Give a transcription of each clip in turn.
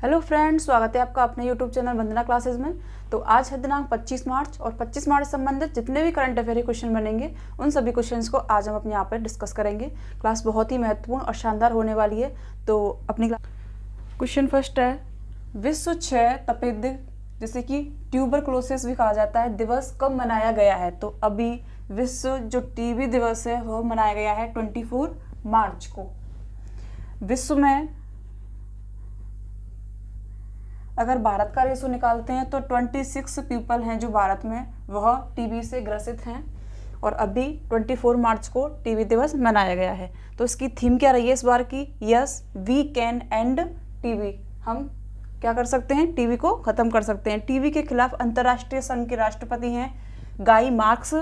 Hello friends, स्वागत है आपका अपने यूट्यूब चैनल वंदना क्लासेस में। तो आज है दिनांक 25 मार्च और 25 मार्च से संबंधित जितने भी करंट अफेयर क्वेश्चन बनेंगे उन सभी क्वेश्चन्स को आज हम अपने यहाँ पर डिस्कस करेंगे। क्लास बहुत ही महत्वपूर्ण और शानदार होने वाली है। तो अपनी क्वेश्चन फर्स्ट है, विश्व क्षय तपेदिक जिसे कि ट्यूबरक्लोसिस भी कहा जाता है दिवस कब मनाया गया है? तो अभी विश्व जो टीबी दिवस है वह मनाया गया है 24 मार्च को। विश्व में अगर भारत का रेशो निकालते हैं तो 26 पीपल हैं जो भारत में वह टीबी से ग्रसित हैं और अभी 24 मार्च को टीबी दिवस मनाया गया है। तो इसकी थीम क्या रही है इस बार की? Yes we can end TB. हम क्या कर सकते हैं? टीबी को ख़त्म कर सकते हैं। टीबी के खिलाफ अंतर्राष्ट्रीय संघ के राष्ट्रपति हैं गाई मार्क्स।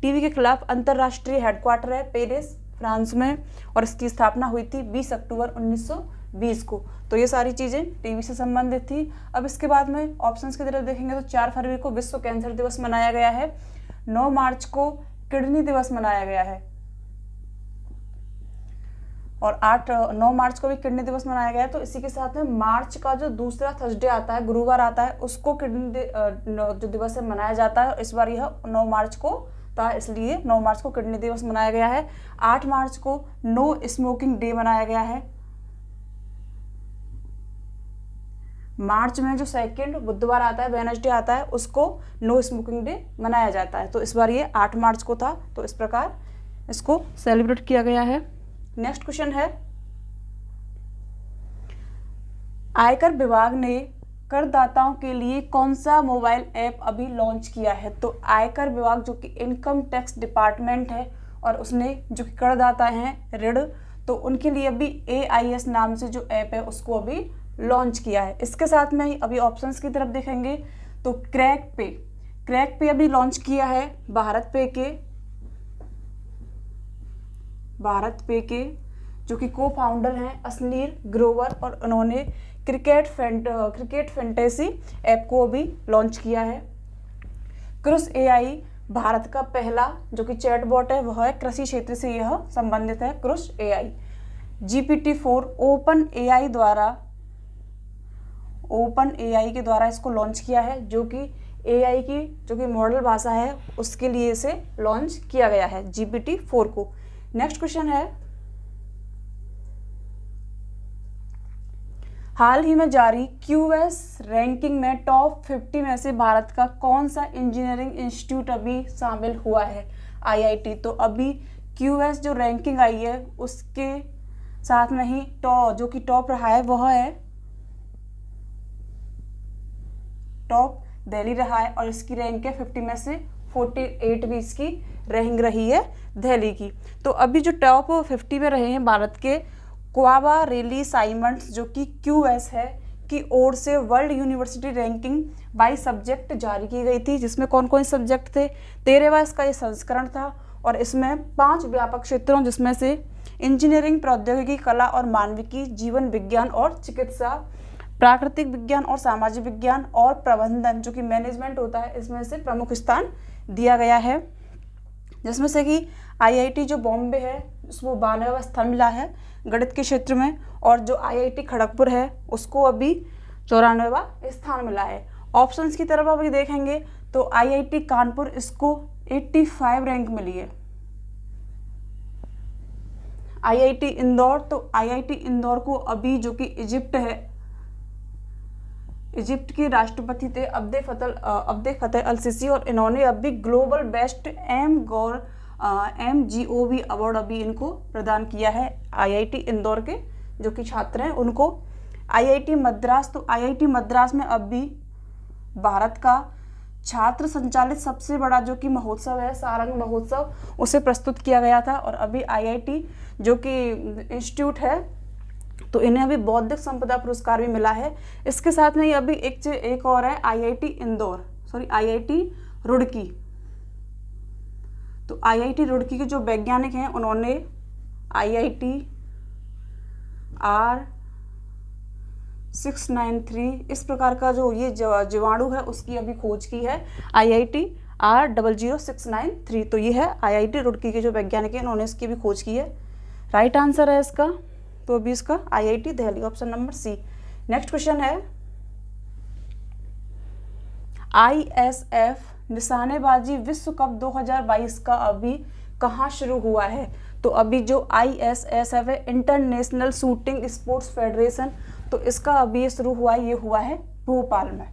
टीबी के खिलाफ अंतर्राष्ट्रीय हेडक्वार्टर है पेरिस फ्रांस में और इसकी स्थापना हुई थी 20 अक्टूबर 1920 को। तो ये सारी चीज़ें टीबी से संबंधित थी। अब इसके बाद में ऑप्शंस की तरफ देखेंगे तो 4 फरवरी को विश्व कैंसर दिवस मनाया गया है, 9 मार्च को किडनी दिवस मनाया गया है और 9 मार्च को भी किडनी दिवस मनाया गया है। तो इसी के साथ में मार्च का जो दूसरा थर्सडे आता है, गुरुवार आता है, उसको किडनी जो दिवस है मनाया जाता है। इस बार यह 9 मार्च को था, इसलिए 9 मार्च को किडनी दिवस मनाया गया है। 8 मार्च को नो स्मोकिंग डे मनाया गया है। मार्च में जो सेकंड बुधवार आता है, वेडनेसडे आता है, उसको नो स्मोकिंग डे मनाया जाता है। तो इस बार ये 8 मार्च को था, तो इस प्रकार इसको सेलिब्रेट किया गया है। नेक्स्ट क्वेश्चन है, आयकर विभाग ने करदाताओं के लिए कौन सा मोबाइल ऐप अभी लॉन्च किया है? तो आयकर विभाग जो कि इनकम टैक्स डिपार्टमेंट है और उसने जो कि करदाता हैं ऋण, तो उनके लिए अभी AIS नाम से जो ऐप है उसको अभी लॉन्च किया है। इसके साथ में अभी ऑप्शंस की तरफ देखेंगे तो क्रैक पे अभी लॉन्च किया है भारत पे के जो कि को फाउंडर हैं अश्नीर ग्रोवर और उन्होंने क्रिकेट फैंटेसी ऐप को भी लॉन्च किया है। क्रुश AI भारत का पहला जो कि चैटबॉट है वह है कृषि क्षेत्र से यह संबंधित है, Cruz AI। GPT-4 open AI के द्वारा इसको लॉन्च किया है, जो कि AI की जो कि मॉडल भाषा है उसके लिए इसे लॉन्च किया गया है GPT-4 को। नेक्स्ट क्वेश्चन है, हाल ही में जारी QS रैंकिंग में टॉप 50 में से भारत का कौन सा इंजीनियरिंग इंस्टीट्यूट अभी शामिल हुआ है? IIT। तो अभी QS जो रैंकिंग आई है उसके साथ में ही जो कि टॉप रहा है वह है टॉप दिल्ली रहा है और इसकी रैंक है 50 में से 48वीं इसकी रैंक रही है दिल्ली की। तो अभी जो टॉप 50 में रहे हैं भारत के क्वाबा रेली साइमंड्स जो कि QS है की ओर से world university ranking by subject जारी की गई थी, जिसमें कौन कौन सब्जेक्ट थे? 13वां इसका ये संस्करण था और इसमें 5 व्यापक क्षेत्रों जिसमें से इंजीनियरिंग, प्रौद्योगिकी, कला और मानविकी, जीवन विज्ञान और चिकित्सा, प्राकृतिक विज्ञान और सामाजिक विज्ञान और प्रबंधन जो कि मैनेजमेंट होता है, इसमें से प्रमुख स्थान दिया गया है। जिसमें से कि IIT जो बॉम्बे है उसको 92वां स्थान मिला है गणित के क्षेत्र में और जो IIT खड़गपुर है उसको अभी 94वां स्थान मिला है। ऑप्शंस की तरफ अभी देखेंगे तो IIT कानपुर इसको 85 रैंक मिली है। IIT इंदौर, तो IIT इंदौर को अभी जो कि इजिप्ट के राष्ट्रपति थे अब्दे फतेह अल सीसी और इन्होंने अभी ग्लोबल बेस्ट MGOV अवार्ड अभी इनको प्रदान किया है। IIT इंदौर के जो कि छात्र हैं उनको। IIT मद्रास, तो IIT मद्रास में अभी भारत का छात्र संचालित सबसे बड़ा जो कि महोत्सव है सारंग महोत्सव, उसे प्रस्तुत किया गया था और अभी IIT जो कि इंस्टीट्यूट है तो इन्हें अभी बौद्धिक संपदा पुरस्कार भी मिला है। इसके साथ में ये अभी एक और है IIT रुड़की। तो IIT रुड़की के जो वैज्ञानिक हैं उन्होंने IIT R693 इस प्रकार का जो ये जीवाणु है उसकी अभी खोज की है, IIT R00693। तो ये है IIT रुड़की के जो वैज्ञानिक हैं उन्होंने इसकी भी खोज की है। राइट आंसर है इसका तो अभी इसका IIT Delhi, option number C। Next question है, ISF निशानेबाजी विश्व कप 2022 का अभी कहाँ शुरू हुआ है? तो अभी जो ISSF है, इंटरनेशनल शूटिंग स्पोर्ट्स फेडरेशन, तो इसका अभी ये शुरू हुआ है, ये हुआ है भोपाल में,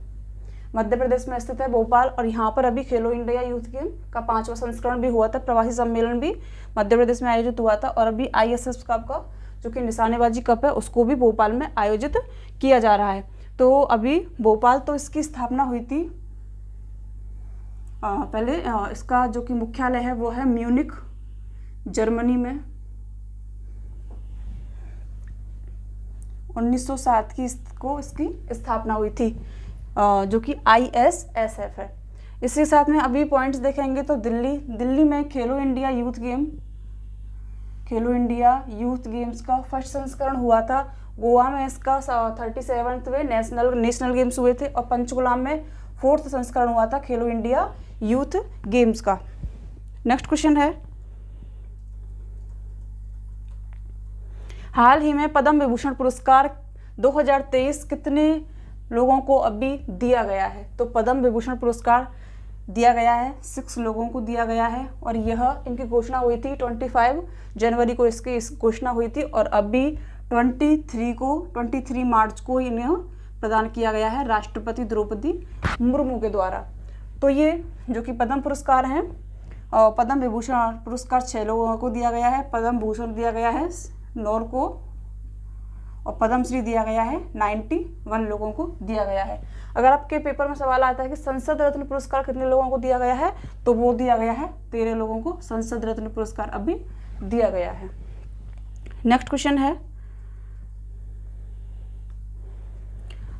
मध्य प्रदेश में स्थित है भोपाल। और यहाँ पर अभी खेलो इंडिया यूथ गेम का 5वां संस्करण भी हुआ था, प्रवासी सम्मेलन भी मध्य प्रदेश में आयोजित हुआ था। और अभी ISSF कप का जो कि निशानेबाजी कप है उसको भी भोपाल में आयोजित किया जा रहा है। तो अभी भोपाल, तो इसकी स्थापना हुई थी पहले, इसका जो कि मुख्यालय है वो है म्यूनिख जर्मनी में। 1907 की इसको इसकी स्थापना हुई थी, जो कि ISSF है। इसके साथ में अभी पॉइंट्स देखेंगे तो दिल्ली में खेलो इंडिया यूथ गेम्स का फर्स्ट संस्करण हुआ था। गोवा में इसका 37वें नेशनल गेम्स हुए थे। और पंचकुला में 4th संस्करण हुआ था खेलो इंडिया यूथ गेम्स का। नेक्स्ट क्वेश्चन है, हाल ही में पद्म विभूषण पुरस्कार 2023 कितने लोगों को अभी दिया गया है? तो पद्म विभूषण पुरस्कार दिया गया है 6 लोगों को दिया गया है। और यह इनकी घोषणा हुई थी 25 जनवरी को इसकी घोषणा हुई थी। और अभी 23 मार्च को इन्हें प्रदान किया गया है राष्ट्रपति द्रौपदी मुर्मू के द्वारा। तो ये जो कि पद्म पुरस्कार हैं, और पद्म विभूषण पुरस्कार 6 लोगों को दिया गया है, पद्म भूषण दिया गया है 9 को, और पद्मश्री दिया गया है 91 लोगों को दिया गया है। अगर आपके पेपर में सवाल आता है कि संसद रत्न पुरस्कार कितने लोगों को दिया गया है, तो वो दिया गया है 13 लोगों को संसद रत्न पुरस्कार अभी दिया गया है। नेक्स्ट क्वेश्चन है,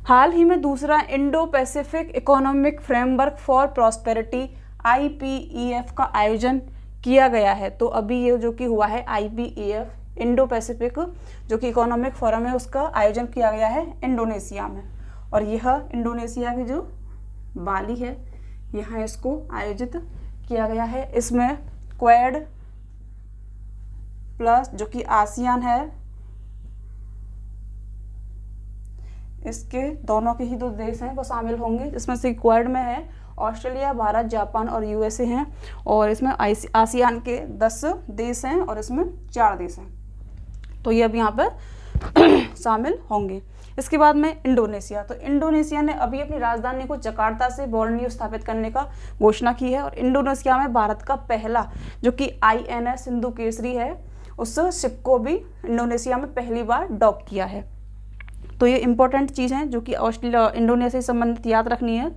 हाल ही में दूसरा Indo Pacific economic framework for prosperity IPEF का आयोजन किया गया है। तो अभी ये जो कि हुआ है IPEF इंडो पैसिफिक जो कि इकोनॉमिक फोरम है उसका आयोजन किया गया है इंडोनेशिया में। और यह इंडोनेशिया की जो बाली है यहाँ इसको आयोजित किया गया है। इसमें क्वाड प्लस जो कि आसियान है, इसके दोनों के ही 2 देश हैं वो शामिल होंगे, जिसमें से क्वाड में है ऑस्ट्रेलिया, भारत, जापान और USA हैं। और इसमें आसियान के 10 देश हैं और इसमें 4 देश हैं। तो ये अब यहाँ पर शामिल होंगे। इसके बाद में इंडोनेशिया, तो इंडोनेशिया ने अभी अपनी राजधानी को जकार्ता से बोर्नियो स्थापित करने का घोषणा की है। और इंडोनेशिया में भारत का पहला जो कि INS सिंधु केसरी है उस शिप को भी इंडोनेशिया में पहली बार डॉक किया है। तो ये इंपॉर्टेंट चीज़ है जो कि इंडोनेशिया से संबंधित याद रखनी है।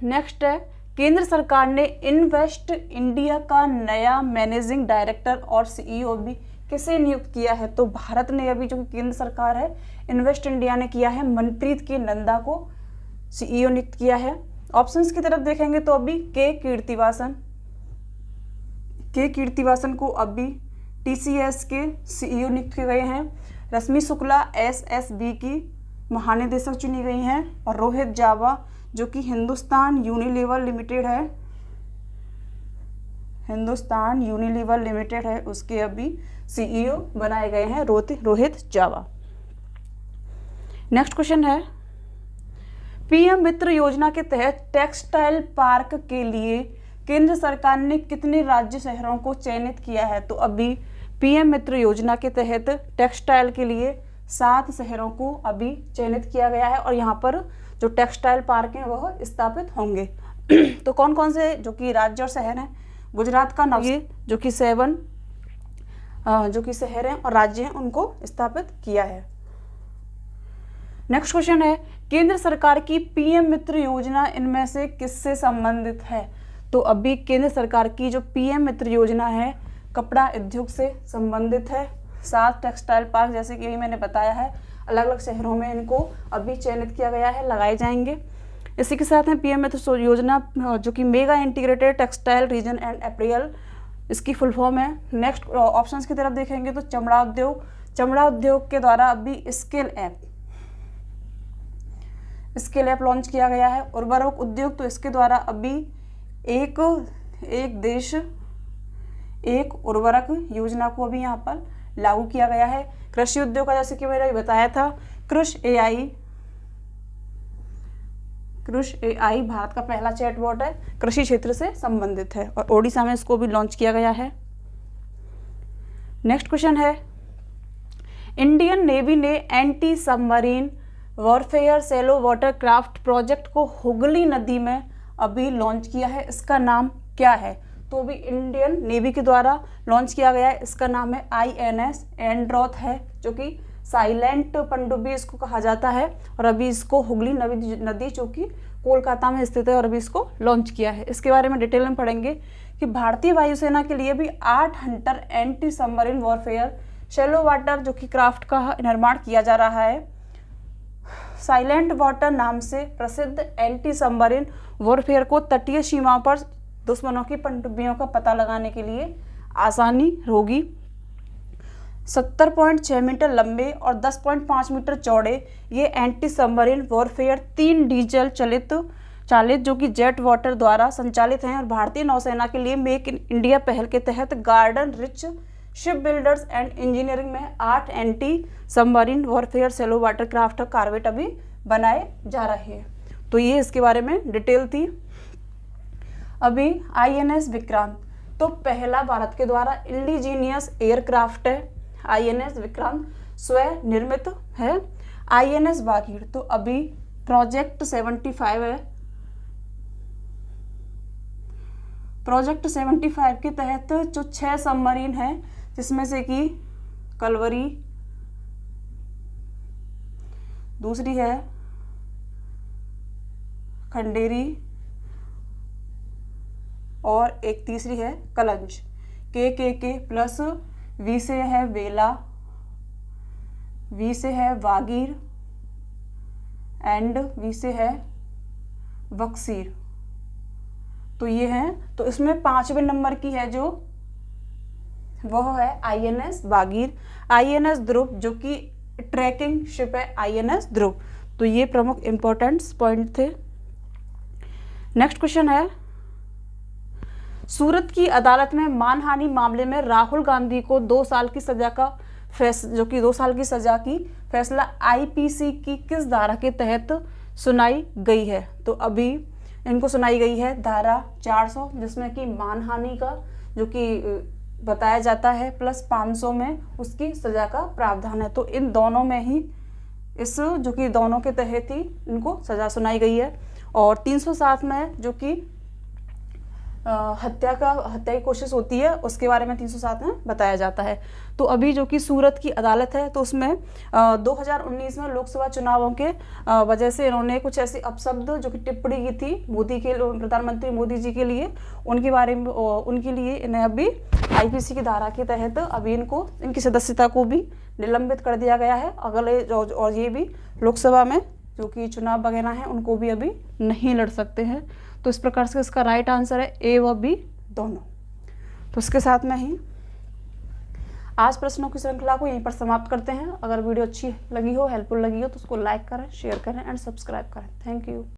नेक्स्ट है, केंद्र सरकार ने इन्वेस्ट इंडिया का नया मैनेजिंग डायरेक्टर और CEO भी किसे नियुक्त किया है? तो भारत ने अभी जो केंद्र सरकार है इन्वेस्ट इंडिया ने किया है मनप्रीत के नंदा को CEO नियुक्त किया है। ऑप्शंस की तरफ देखेंगे तो अभी के कीर्तिवासन को अभी TCS के CEO नियुक्त किए गए हैं। रश्मि शुक्ला SSB की महानिदेशक चुनी गई हैं। और रोहित जावा जो कि हिंदुस्तान यूनिलीवर लिमिटेड है उसके अभी CEO बनाए गए हैं रोहित जावा। नेक्स्ट क्वेश्चन है, PM मित्र योजना के तहत टेक्सटाइल पार्क के लिए केंद्र सरकार ने कितने राज्य शहरों को चयनित किया है? तो अभी PM मित्र योजना के तहत टेक्सटाइल के लिए 7 शहरों को अभी चयनित किया गया है। और यहाँ पर जो टेक्सटाइल पार्क हैं वह स्थापित होंगे। तो कौन कौन से जो कि राज्य और शहर हैं? गुजरात का नवसारी जो कि 7 जो कि शहर हैं और राज्य हैं उनको स्थापित किया है। नेक्स्ट क्वेश्चन है, केंद्र सरकार की PM मित्र योजना इनमें से किससे संबंधित है? तो अभी केंद्र सरकार की जो PM मित्र योजना है कपड़ा उद्योग से संबंधित है। 7 टेक्सटाइल पार्क जैसे कि यही मैंने बताया है अलग अलग शहरों में इनको अभी चयनित किया गया है, लगाए जाएंगे। इसी के साथ में PM मित्र योजना जो कि mega integrated textile reason and apparel इसकी फुल फॉर्म है। नेक्स्ट ऑप्शंस की तरफ देखेंगे तो चमड़ा उद्योग के द्वारा अभी स्केल ऐप लॉन्च किया गया है। उर्वरक उद्योग तो इसके द्वारा अभी एक देश एक उर्वरक योजना को अभी यहाँ पर लागू किया गया है। कृषि उद्योग का जैसे कि मैंने बताया था कृष AI भारत का पहला चैटबॉट है, कृषि क्षेत्र से संबंधित है और ओडिशा में इसको भी लॉन्च किया गया है। नेक्स्ट क्वेश्चन है, इंडियन नेवी ने anti submarine warfare shallow water craft project को हुगली नदी में अभी लॉन्च किया है, इसका नाम क्या है? तो अभी इंडियन नेवी के द्वारा लॉन्च किया गया है, इसका नाम है INS एंड्रॉथ है, जो कि साइलेंट पनडुब्बी इसको कहा जाता है और अभी इसको हुगली नदी जो कि कोलकाता में स्थित है और अभी इसको लॉन्च किया है। इसके बारे में डिटेल में पढ़ेंगे कि भारतीय वायुसेना के लिए भी 8 Hunter anti submarine warfare shallow water जो कि क्राफ्ट का निर्माण किया जा रहा है। साइलेंट वाटर नाम से प्रसिद्ध एंटी सबमरीन वॉरफेयर को तटीय सीमाओं पर दुश्मनों की पनडुब्बियों का पता लगाने के लिए आसानी होगी। 70.6 मीटर लंबे और 10.5 मीटर चौड़े ये एंटी सबमरीन वॉरफेयर 3 डीजल चालित जो कि जेट वाटर द्वारा संचालित हैं और भारतीय नौसेना के लिए मेक इन इंडिया पहल के तहत Garden Reach ship builders and engineering में 8 anti submarine warfare shallow water craft corvette अभी बनाए जा रहे हैं। तो ये इसके बारे में डिटेल थी। अभी INS विक्रांत तो पहला भारत के द्वारा इंडिजीनियस एयरक्राफ्ट है। INS विक्रांत स्वयं निर्मित है। INS बागीर तो अभी प्रोजेक्ट 75 है। प्रोजेक्ट 75 के तहत जो 6 सबमरीन हैं जिसमें से कि कलवरी, दूसरी है खंडेरी और एक तीसरी है कलंज। के प्लस V से है वेला, V से है वागीर एंड V से है बक्सीर। तो ये हैं, तो इसमें 5वें नंबर की है जो वह है INS बागीर। INS ध्रुव जो कि ट्रैकिंग शिप है INS ध्रुव। तो ये प्रमुख इंपॉर्टेंट पॉइंट थे। नेक्स्ट क्वेश्चन है, सूरत की अदालत में मानहानि मामले में राहुल गांधी को 2 साल की सजा का जो कि 2 साल की सजा की फैसला IPC की किस धारा के तहत सुनाई गई है? तो अभी इनको सुनाई गई है धारा 400 जिसमें कि मानहानि का जो कि बताया जाता है प्लस 500 में उसकी सजा का प्रावधान है। तो इन दोनों में ही इस जो कि दोनों के तहत ही इनको सजा सुनाई गई है। और 307 में जो कि हत्या की कोशिश होती है उसके बारे में 307 में बताया जाता है। तो अभी जो कि सूरत की अदालत है तो उसमें 2019 में लोकसभा चुनावों के वजह से इन्होंने कुछ ऐसे अपशब्द जो कि टिप्पणी की थी प्रधानमंत्री मोदी जी के लिए, उनके बारे में उनके लिए इन्हें अभी IPC की धारा के तहत अभी इनकी सदस्यता को भी निलंबित कर दिया गया है। अगले और ये भी लोकसभा में जो कि चुनाव वगैरह हैं उनको भी अभी नहीं लड़ सकते हैं। तो इस प्रकार से इसका राइट आंसर है A व B दोनों। तो इसके साथ में ही आज प्रश्नों की श्रृंखला को यहीं पर समाप्त करते हैं। अगर वीडियो अच्छी लगी हो, हेल्पफुल लगी हो तो उसको लाइक करें, शेयर करें एंड सब्सक्राइब करें। Thank you.